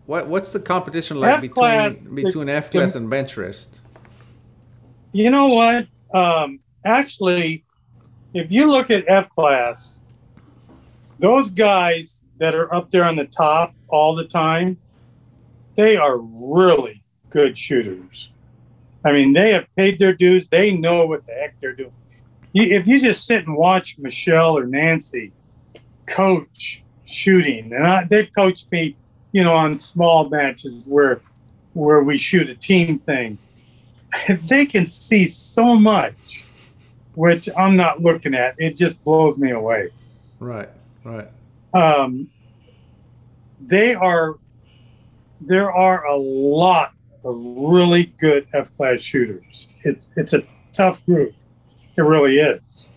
What's the competition like F class, between F class and bench rest? you know what? Actually, if you look at F class, those guys that are up there on the top all the time, they are really good shooters. I mean, they have paid their dues. They know what the heck they're doing. If you just sit and watch Michelle or Nancy coach shooting, and they've coached me, on small matches where we shoot a team thing, they can see so much, which I'm not looking at. It just blows me away. Right, right. Um, they are there are a lot of really good F class shooters. It's a tough group. It really is.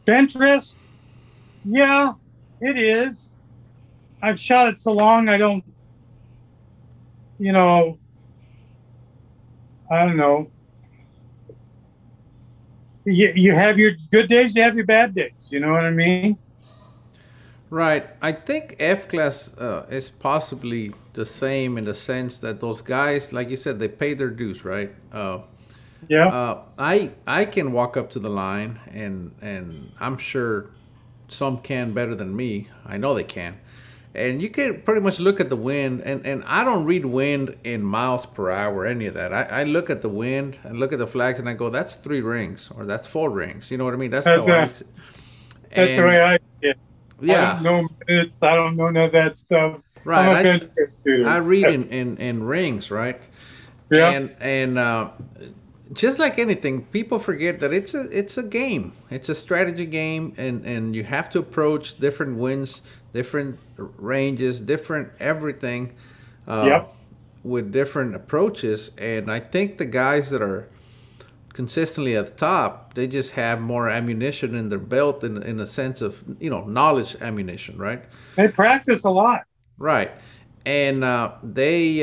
Bench rest, yeah, it is. I've shot it so long I don't, you know, I don't know. You have your good days, you have your bad days. You know what I mean? Right. I think F class is possibly the same in the sense that those guys, like you said, they pay their dues, right? Yeah. I can walk up to the line, and I'm sure some can better than me. I know they can. And you can pretty much look at the wind, and I don't read wind in miles per hour or any of that. I look at the wind and look at the flags, and I go, that's 3 rings or that's 4 rings. You know what I mean? That's how I see. That's the And way I yeah. I yeah, don't know minutes. I don't know none of that stuff. I'm a right. bench shooter. I read in rings, right? Yeah. And just like anything, people forget that it's a game. It's a strategy game, and you have to approach different winds, different ranges, different everything, uh, Yep. with different approaches. And I think the guys that are consistently at the top, they just have more ammunition in their belt in a sense of knowledge ammunition, right? They practice a lot. Right, and they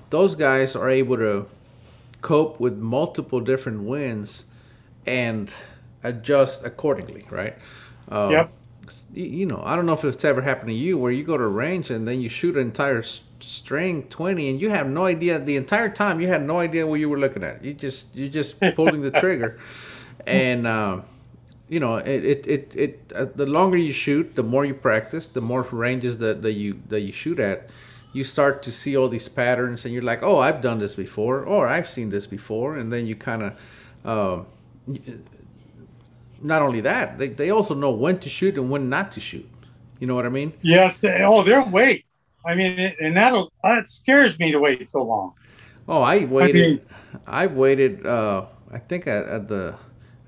those guys are able to cope with multiple different winds and adjust accordingly, right? Um, Yep. I don't know if it's ever happened to you where you go to a range and then you shoot an entire string 20 and you have no idea the entire time you had no idea what you were looking at. You just pulling the trigger, and the longer you shoot, the more you practice, the more ranges that you shoot at, you start to see all these patterns, and you're like, oh, I've done this before, or I've seen this before, and then you kind of, not only that, they also know when to shoot and when not to shoot. You know what I mean? Yes. They're wait. I mean, and that scares me to wait so long. Oh, I I mean, waited. I've waited. I think at the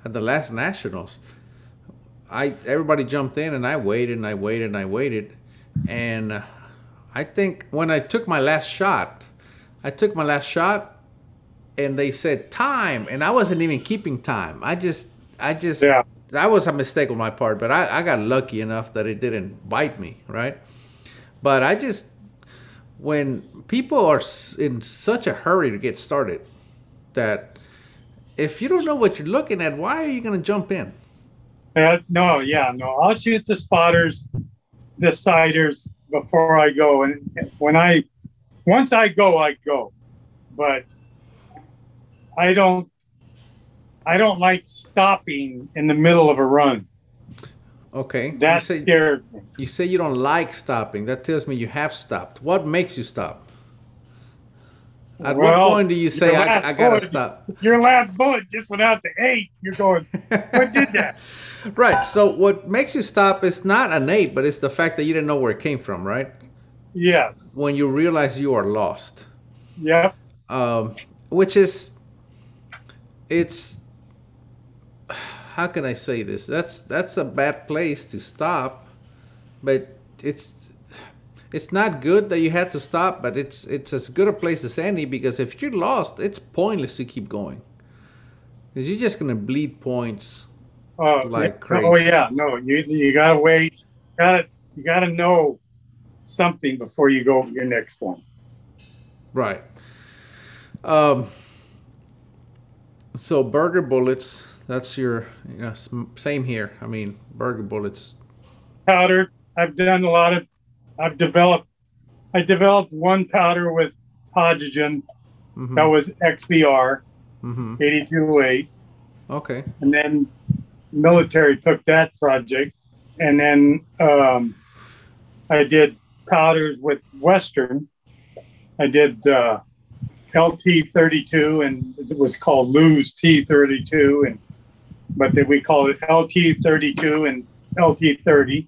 last nationals, everybody jumped in, and I waited and I waited and I waited, and I think when I took my last shot, and they said time, and I wasn't even keeping time. I just yeah. that was a mistake on my part, but I got lucky enough that it didn't bite me, right? But when people are in such a hurry to get started, that if you don't know what you're looking at, why are you going to jump in? No, yeah, no. I'll shoot the spotters, the siders before I go, and once I go, I go. But I don't I don't like stopping in the middle of a run. Okay, That scared me. you say you don't like stopping. That tells me you have stopped. What makes you stop? At what Well, point do you say I gotta stop? your last bullet just went out to 8. You're going, what did that? Right. So what makes you stop is not an eight, but it's the fact that you didn't know where it came from, right? Yes. When you realize you are lost, Yep. um, which is, it's, how can I say this? That's a bad place to stop, but it's not good that you had to stop, but it's as good a place as any, because if you're lost, it's pointless to keep going because you're just gonna bleed points Yeah. like Oh crazy. yeah. No, you gotta wait. You gotta know something before you go your next one. Right. Um, so burger bullets. That's your, same here. I mean, burger bullets. Powder. I've done a lot of. I've developed I developed one powder with hydrogen Mm-hmm. that was XBR Mm-hmm. 8208, Okay. and then military took that project, and then I did powders with Western. I did LT32, and it was called Lose T32, but we called it LT32 and LT30.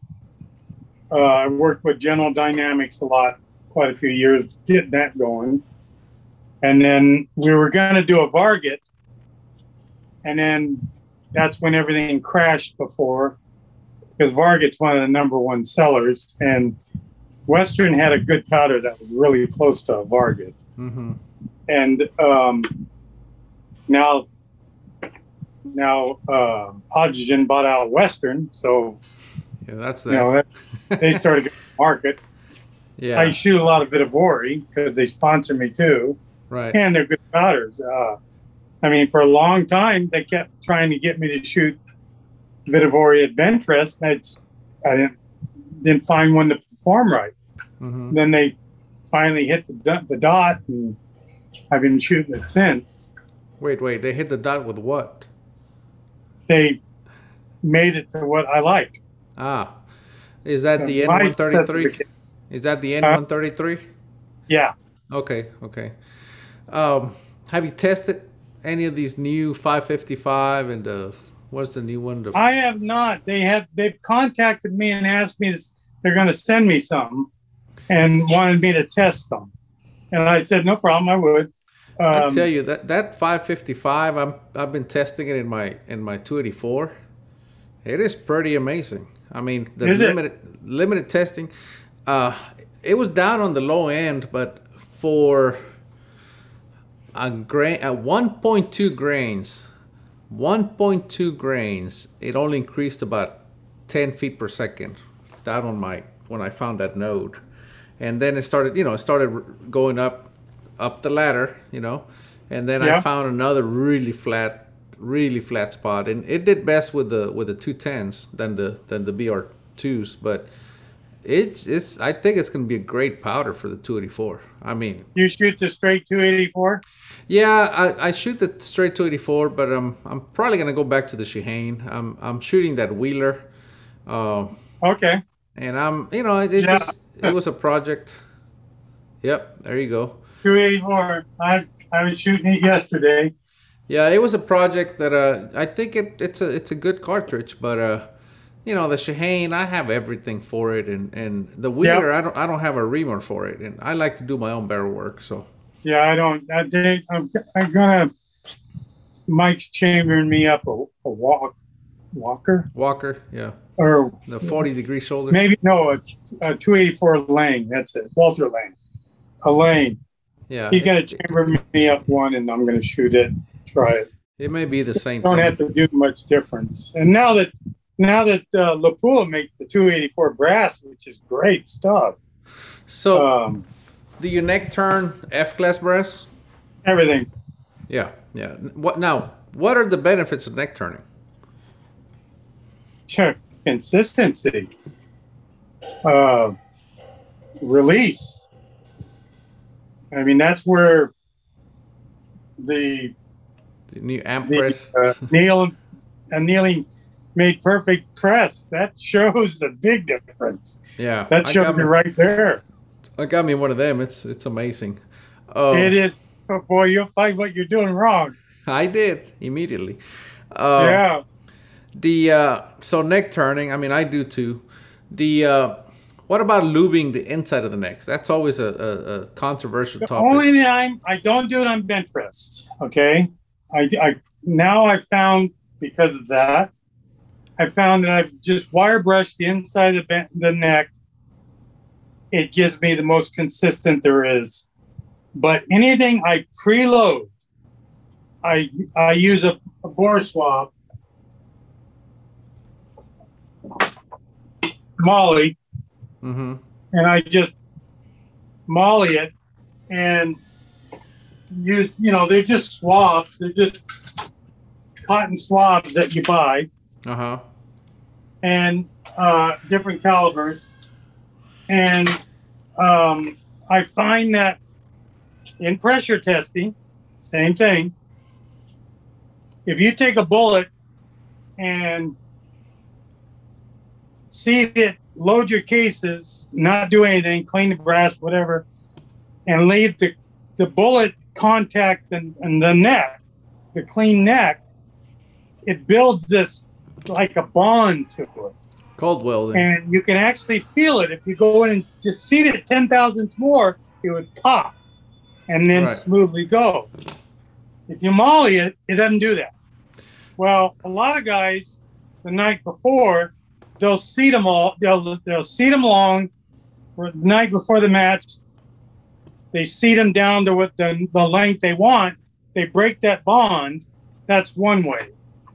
I worked with General Dynamics a lot, quite a few years, getting that going. And then we were going to do a Varget, and then that's when everything crashed before, because Varget's one of the #1 sellers, and Western had a good powder that was really close to a Varget. Mm-hmm. And now Hydrogen bought out Western, so Yeah, that's that. They started getting the market. Yeah. I shoot a lot of Vitavori because they sponsor me too, Right. and they're good powders. I mean, for a long time, they kept trying to get me to shoot Vitavori at Ventress. I didn't find one to perform right. Mm-hmm. Then they finally hit the dot, and I've been shooting it since. Wait. They hit the dot with what? They made it to what I like. Ah, is that the My N133? specification. Is that the N133? Yeah. Okay. Have you tested any of these new 555 and what's the new one? I have not. They've contacted me and asked me they're going to send me some and wanted me to test them. And I said, no problem, I would. I tell you that 555, I've been testing it in my 284. It is pretty amazing. I mean, the limited testing, it was down on the low end, but for a grain at 1.2 grains, it only increased about 10 feet per second down on when I found that node. And then it started going up the ladder, and then I found another really flat spot, and it did best with the 210s than the BR2s, but it's I think it's going to be a great powder for the 284. I mean, you shoot the straight 284? Yeah, I shoot the straight 284, but I'm probably going to go back to the Shihane. I'm shooting that Wheeler. Okay. And it was a project. Yep, there you go. 284. I was shooting it yesterday. Yeah, it was a project that I think it's a good cartridge, but the Shihane, I have everything for it, and the Wheeler, I don't have a reamer for it, and I like to do my own barrel work, so. Yeah, I don't. I'm gonna. Mike's chambering me up a Walker. Walker, yeah. Or the 40-degree shoulder. Maybe a 284 Lang. That's it. Walter Lang. A Lang. Yeah. He's gonna chamber me up one, and I'm gonna shoot it. Try it. It may be the same. Don't have to do much difference. And now that Lapua makes the 284 brass, which is great stuff. So, do you neck turn F-class brass? Everything. Yeah. What are the benefits of neck turning? Sure. Consistency. Release. I mean, that's where the new amp press. Annealing made perfect press. That shows the big difference. Yeah. That shows you right there. I got me one of them. It's amazing. It is. Oh, boy, you'll find what you're doing wrong. I did immediately. Yeah. So neck turning. I mean, I do too. What about lubing the inside of the necks? That's always a controversial topic. Only thing I don't do it on bench rest. Okay. I found, because of that, I found that I've just wire brushed the inside of the neck. It gives me the most consistent there is. But anything I preload, I use a bore swab, Molly, and I just molly it and use, they're just swabs. They're just cotton swabs that you buy. And different calibers. And I find that in pressure testing, same thing. If you take a bullet and seat it, load your cases, not do anything, clean the brass, whatever, and leave the bullet contact and the neck, the clean neck, it builds this like a bond to it. Cold welding. And you can actually feel it. If you go in and just seat it 10 thousandths more, it would pop and then smoothly go. If you molly it, it doesn't do that. Well, a lot of guys the night before, they'll seat them all. They'll seat them long for the night before the match. They seat them down to what the length they want. They break that bond. That's one way.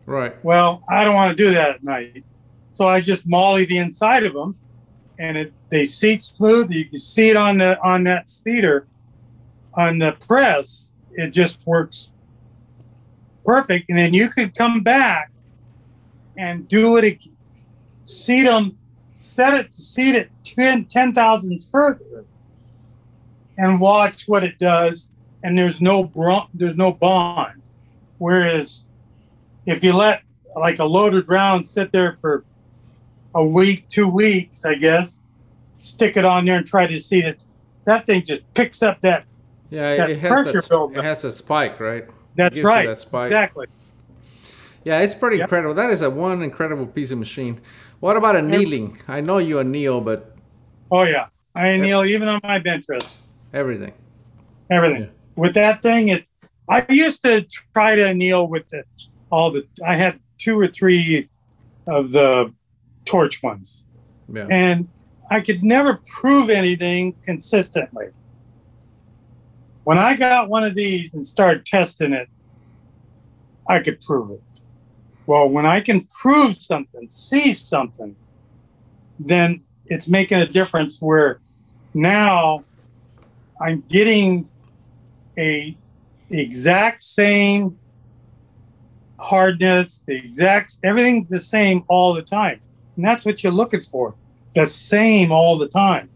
Right. Well, I don't want to do that at night. So I just molly the inside of them, and they seat smooth. You can see it on that seater, on the press. It just works perfect. And then you could come back and do it again. Seat them, seat it 10 thousandths further, and watch what it does. And there's no bond. Whereas if you let like a loaded round sit there for a week, 2 weeks, I guess, stick it on there and try to seat it, that thing just picks up that pressure buildup. It has a spike, right? That's right. That spike. Exactly. Yeah, it's pretty incredible. That is one incredible piece of machine. What about annealing? I know you anneal, but... Oh, yeah. I anneal even on my bench press. Everything. Everything. Yeah. With that thing, I used to try to anneal with I had 2 or 3 of the torch ones. Yeah. And I could never prove anything consistently. When I got one of these and started testing it, I could prove it. Well, when I can prove something, see something, then it's making a difference where now I'm getting the exact same hardness, everything's the same all the time. And that's what you're looking for. The same all the time.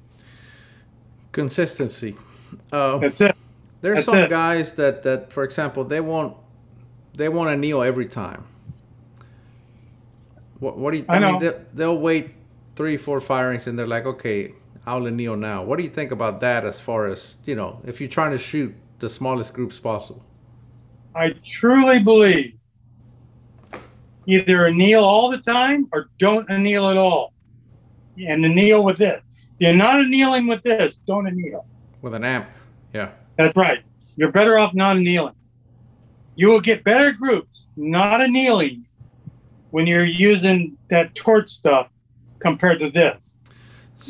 Consistency. That's it. There's some guys that, for example, they won't anneal every time. What do you think? I mean, they'll wait 3-4 firings and they're like, okay, I'll anneal now. What do you think about that as far as, if you're trying to shoot the smallest groups possible? I truly believe either anneal all the time or don't anneal at all. And anneal with it. If you're not annealing with this, don't anneal. With an amp, yeah. That's right. You're better off not annealing. You will get better groups not annealing when you're using that torch stuff compared to this.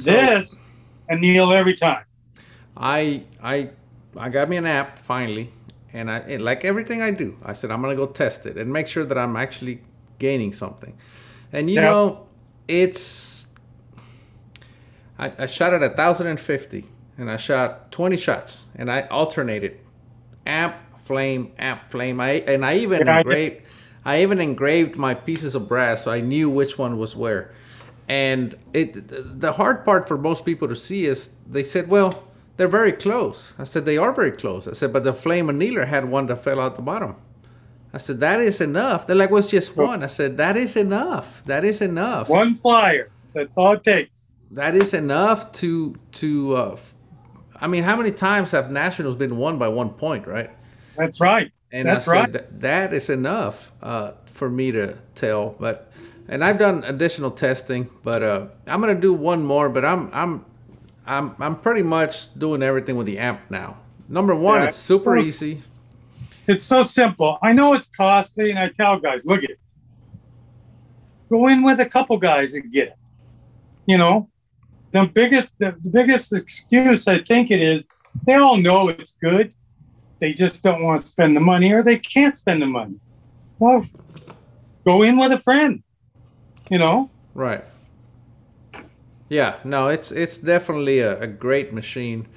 This anneal every time. I got me an app finally, and like everything I do, I said I'm gonna go test it and make sure that I'm actually gaining something. And I shot at 1,050, and I shot 20 shots, and I alternated amp, flame. I even engraved my pieces of brass so I knew which one was where. And the hard part for most people to see is they said, well, they're very close. I said, they are very close. I said, but the flame annealer had one that fell out the bottom. I said, that is enough. They're like, well, it's just one. I said, that is enough. That is enough. One flyer. That's all it takes. That is enough to I mean, how many times have nationals been won by 1 point, right? That's right. And I said, that is enough for me to tell. And I've done additional testing, but I'm gonna do one more. But I'm pretty much doing everything with the amp now. Number one, it's super easy. It's so simple. I know it's costly, and I tell guys, look at it. Go in with a couple guys and get it. The biggest excuse I think it is, they all know it's good. They just don't want to spend the money, or they can't spend the money. Well, go in with a friend. Right. Yeah. No, it's definitely a great machine.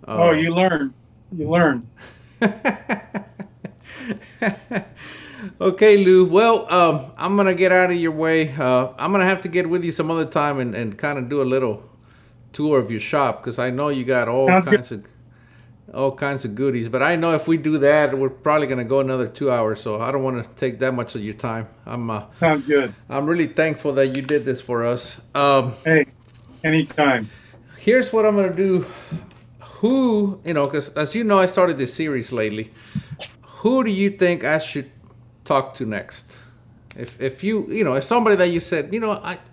You learn. Okay, Lou. Well, I'm gonna get out of your way. I'm gonna have to get with you some other time and kind of do a little tour of your shop, because I know you got Sounds good. all kinds of goodies. But I know if we do that, we're probably gonna go another 2 hours. So I don't want to take that much of your time. Sounds good. I'm really thankful that you did this for us. Hey, anytime. Here's what I'm gonna do. Who, because as you know, I started this series lately. Who do you think I should talk to next? If if somebody that you said,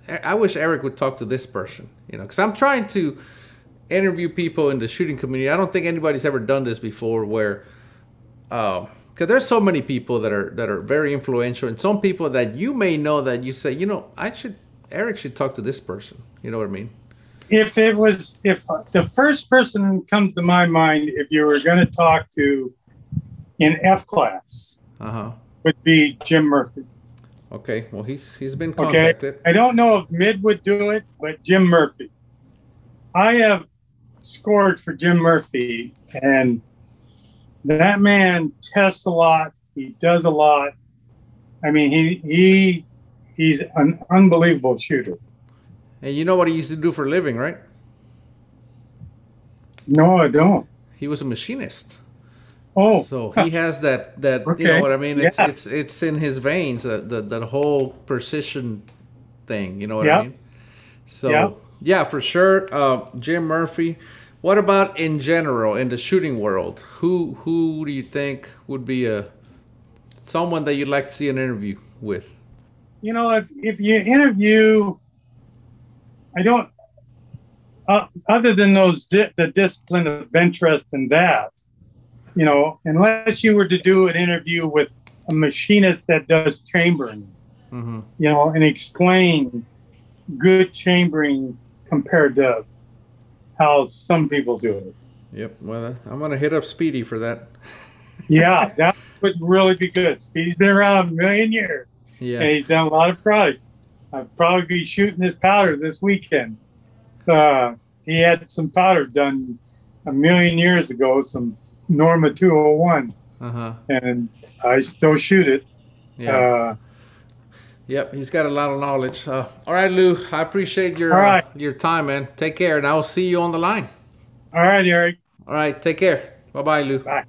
I wish Erik would talk to this person, because I'm trying to interview people in the shooting community. I don't think anybody's ever done this before, where because there's so many people that are very influential, and some people that you may know that you say, Erik should talk to this person. You know what I mean? If the first person who comes to my mind, if you were going to talk to in F class, would be Jim Murphy. Okay, well he's been contacted. Okay, I don't know if Mid would do it, but Jim Murphy. I have scored for Jim Murphy, and that man tests a lot. He does a lot. I mean, he's an unbelievable shooter. And you know what he used to do for a living, right? No, I don't. He was a machinist. Oh, so he has that okay. You know what I mean? Yeah. It's in his veins, that whole precision thing. You know what I mean? So yeah, for sure, Jim Murphy. What about in general in the shooting world? Who do you think would be someone that you'd like to see an interview with? If you interview, I don't. Other than the discipline of interest in that. Unless you were to do an interview with a machinist that does chambering, and explain good chambering compared to how some people do it. Yep. Well, I'm going to hit up Speedy for that. Yeah, that would really be good. Speedy's been around a million years. Yeah. And he's done a lot of products. I'd probably be shooting his powder this weekend. He had some powder done a million years ago, some Norma 201, and I still shoot it. Yeah. Yep, he's got a lot of knowledge. All right, Lou, I appreciate your time, man. Take care, and I will see you on the line. All right, Erik. All right, take care. Bye-bye, Lou. Bye.